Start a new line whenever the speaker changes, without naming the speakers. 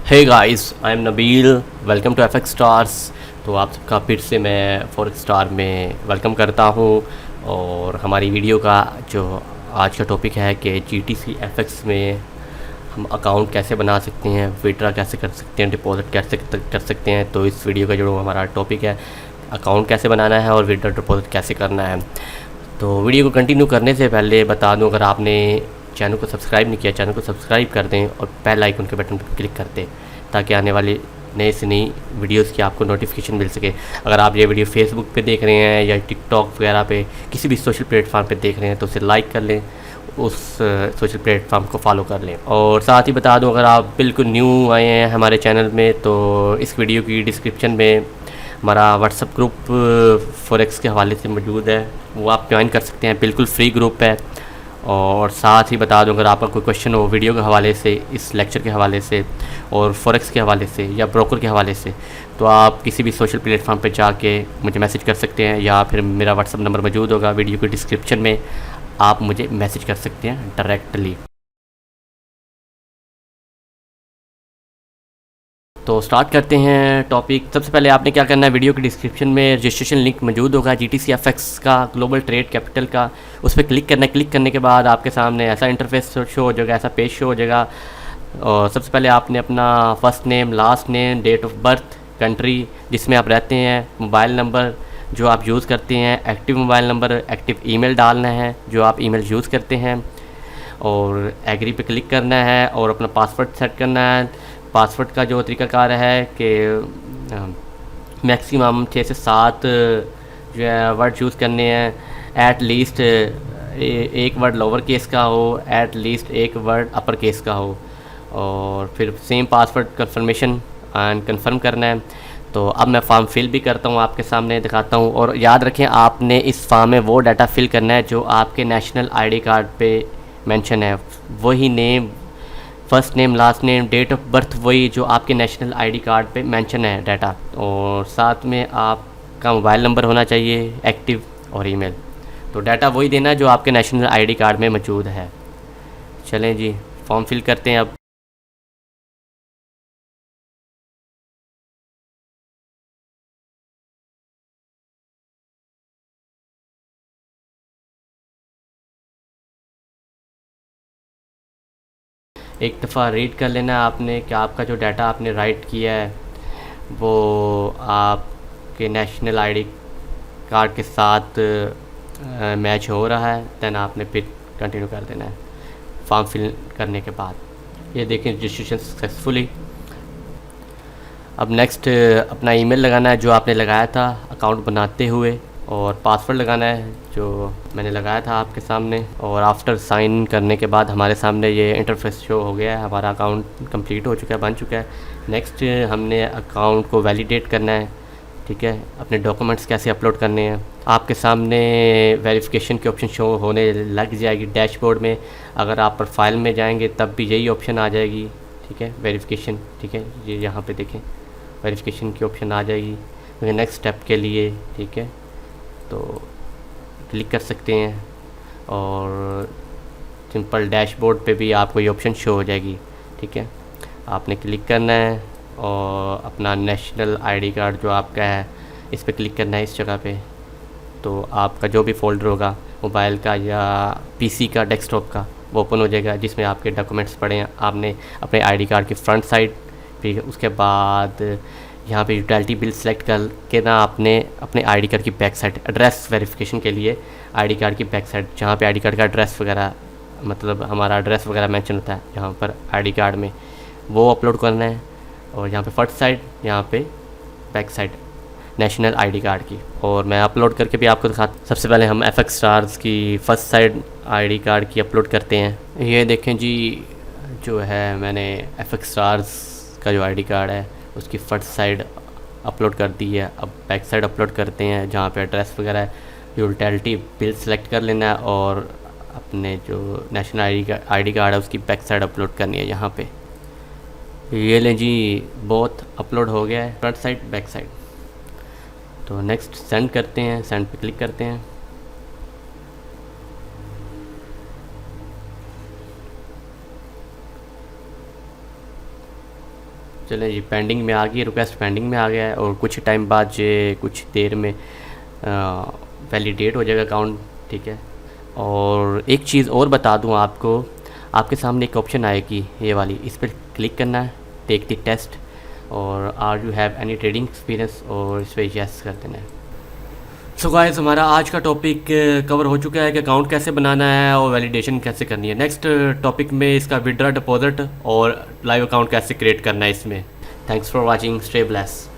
Hey guys, I am Nabeel. Welcome to FX Stars. तो आप सबका फिर से मैं फॉरेक्स स्टार में वेलकम करता हूँ। और हमारी वीडियो का जो आज का टॉपिक है कि जीटीसी एफएक्स में हम अकाउंट कैसे बना सकते हैं, विड्रॉ कैसे कर सकते हैं, डिपॉजिट कैसे कर सकते हैं। तो इस वीडियो का जो हमारा टॉपिक है, अकाउंट कैसे बनाना है और विड्रॉ डिपॉजिट कैसे करना है। तो वीडियो को कंटिन्यू करने से पहले बता दूं, अगर आपने चैनल को सब्सक्राइब नहीं किया, चैनल को सब्सक्राइब कर दें और बेल आइकन के बटन पर क्लिक कर दें ताकि आने वाली नए से नई वीडियोस की आपको नोटिफिकेशन मिल सके। अगर आप ये वीडियो फेसबुक पे देख रहे हैं या टिकटॉक वगैरह पे किसी भी सोशल प्लेटफार्म पे देख रहे हैं तो उसे लाइक कर लें, उस सोशल प्लेटफार्म को फॉलो कर लें। और साथ ही बता दूं, अगर आप बिल्कुल न्यू आए हैं हमारे चैनल में तो इस वीडियो की डिस्क्रिप्शन में हमारा व्हाट्सअप ग्रुप फॉरेक्स के हवाले से मौजूद है, वो आप ज्वाइन कर सकते हैं। बिल्कुल फ्री ग्रुप है। और साथ ही बता दूं, अगर आपका कोई क्वेश्चन हो वीडियो के हवाले से, इस लेक्चर के हवाले से और फॉरेक्स के हवाले से या ब्रोकर के हवाले से, तो आप किसी भी सोशल प्लेटफॉर्म पर जाके मुझे मैसेज कर सकते हैं या फिर मेरा व्हाट्सअप नंबर मौजूद होगा वीडियो के डिस्क्रिप्शन में, आप मुझे मैसेज कर सकते हैं डायरेक्टली। तो स्टार्ट करते हैं टॉपिक। सबसे पहले आपने क्या करना है, वीडियो के डिस्क्रिप्शन में रजिस्ट्रेशन लिंक मौजूद होगा जीटीसी एफएक्स का, ग्लोबल ट्रेड कैपिटल का। उस पर क्लिक करना है। क्लिक करने के बाद आपके सामने ऐसा इंटरफेस शो हो जाएगा, ऐसा पेज शो हो जाएगा। और सबसे पहले आपने अपना first name, last name, date of birth, country जिसमें आप रहते हैं, मोबाइल नंबर जो आप यूज़ करते हैं, active mobile number, active email डालना है जो आप ईमेल यूज़ करते हैं, और एग्री पे क्लिक करना है और अपना पासवर्ड सेट करना है। पासवर्ड का जो तरीकाकार है कि मैक्सिमम 6 से 7 जो है वर्ड चूज़ करने हैं। एट लीस्ट एक वर्ड लोअर केस का हो, एट लीस्ट एक वर्ड अपर केस का हो। और फिर same password confirmation and confirm करना है। तो अब मैं फॉर्म फिल भी करता हूँ, आपके सामने दिखाता हूँ। और याद रखें, आपने इस फॉर्म में वो डाटा फिल करना है जो आपके नेशनल आईडी कार्ड पे मेंशन है। वही name, first name, last name, date of birth, वही जो आपके नेशनल आईडी कार्ड पे मेंशन है डाटा। और साथ में आपका मोबाइल नंबर होना चाहिए एक्टिव और ईमेल। तो डाटा वही देना है जो आपके नेशनल आईडी कार्ड में मौजूद है। चलें जी, फॉर्म फिल करते हैं अब। एक दफ़ा रीड कर लेना है आपने कि आपका जो डाटा आपने राइट किया है वो आपके नेशनल आईडी कार्ड के साथ मैच हो रहा है। दैन आपने फिर कंटिन्यू कर देना है फॉर्म फिल करने के बाद। ये देखें, रजिस्ट्रेशन सक्सेसफुली। अब नेक्स्ट अपना ईमेल लगाना है जो आपने लगाया था अकाउंट बनाते हुए, और पासवर्ड लगाना है जो मैंने लगाया था आपके सामने। और आफ्टर साइन करने के बाद हमारे सामने ये इंटरफेस शो हो गया है, हमारा अकाउंट कंप्लीट हो चुका है, बन चुका है। नेक्स्ट हमने अकाउंट को वैलिडेट करना है। ठीक है, अपने डॉक्यूमेंट्स कैसे अपलोड करने हैं, आपके सामने वेरिफिकेशन की ऑप्शन शो होने लग जाएगी डैशबोर्ड में। अगर आप प्रोफाइल में जाएंगे तब भी यही ऑप्शन आ जाएगी। ठीक है, वेरिफिकेशन। ठीक है, ये यहाँ पे देखें, वेरिफिकेशन की ऑप्शन आ जाएगी नेक्स्ट स्टेप के लिए। ठीक है, तो क्लिक कर सकते हैं और सिंपल डैशबोर्ड पे भी आपको ये ऑप्शन शो हो जाएगी। ठीक है, आपने क्लिक करना है और अपना नेशनल आईडी कार्ड जो आपका है इस पर क्लिक करना है, इस जगह पे। तो आपका जो भी फ़ोल्डर होगा मोबाइल का या पीसी का, डेस्कटॉप का, वो ओपन हो जाएगा जिसमें आपके डॉक्यूमेंट्स पड़े हैं। आपने अपने आईडी कार्ड की फ्रंट साइड, फिर उसके बाद यहाँ पे यूटिलिटी बिल सेलेक्ट करके ना आपने अपने आईडी कार्ड की बैक साइड, एड्रेस वेरिफिकेशन के लिए आईडी कार्ड की बैक साइड, जहाँ पे आईडी कार्ड का एड्रेस वगैरह, मतलब हमारा एड्रेस वगैरह मेंशन होता है यहाँ पर आईडी कार्ड में, वो अपलोड करना है। और यहाँ पे फर्स्ट साइड, यहाँ पे back side national ID card की। और मैं अपलोड करके भी आपको दिखाता। सबसे पहले हम एफएक्स स्टार्स की फर्स्ट साइड आईडी कार्ड की अपलोड करते हैं। ये देखें जी, जो है मैंने एफएक्स स्टार्स का जो आईडी कार्ड है उसकी फर्स्ट साइड अपलोड कर दी है। अब बैक साइड अपलोड करते हैं जहाँ पे एड्रेस वगैरह है। यूटिलिटी बिल सेलेक्ट कर लेना है और अपने जो नेशनल आईडी कार्ड है उसकी बैक साइड अपलोड करनी है यहाँ पे। ये लें जी, बहुत अपलोड हो गया है, फ्रंट साइड बैक साइड। तो नेक्स्ट सेंड करते हैं, सेंड पे क्लिक करते हैं। चलें जी, पेंडिंग में आ गई, रिक्वेस्ट पेंडिंग में आ गया है और कुछ टाइम बाद ये कुछ देर में वैलिडेट हो जाएगा अकाउंट, ठीक है। और एक चीज़ और बता दूं आपको, आपके सामने एक ऑप्शन आएगी ये वाली, इस पर क्लिक करना है, टेक द टेस्ट, और are you have any trading experience, और इस पर यस कर देना है। सो गाइस, हमारा आज का टॉपिक कवर हो चुका है कि अकाउंट कैसे बनाना है और वैलिडेशन कैसे करनी है। नेक्स्ट टॉपिक में इसका विड्रॉ डिपॉजिट और लाइव अकाउंट कैसे क्रिएट करना है इसमें। Thanks for watching, stay bless.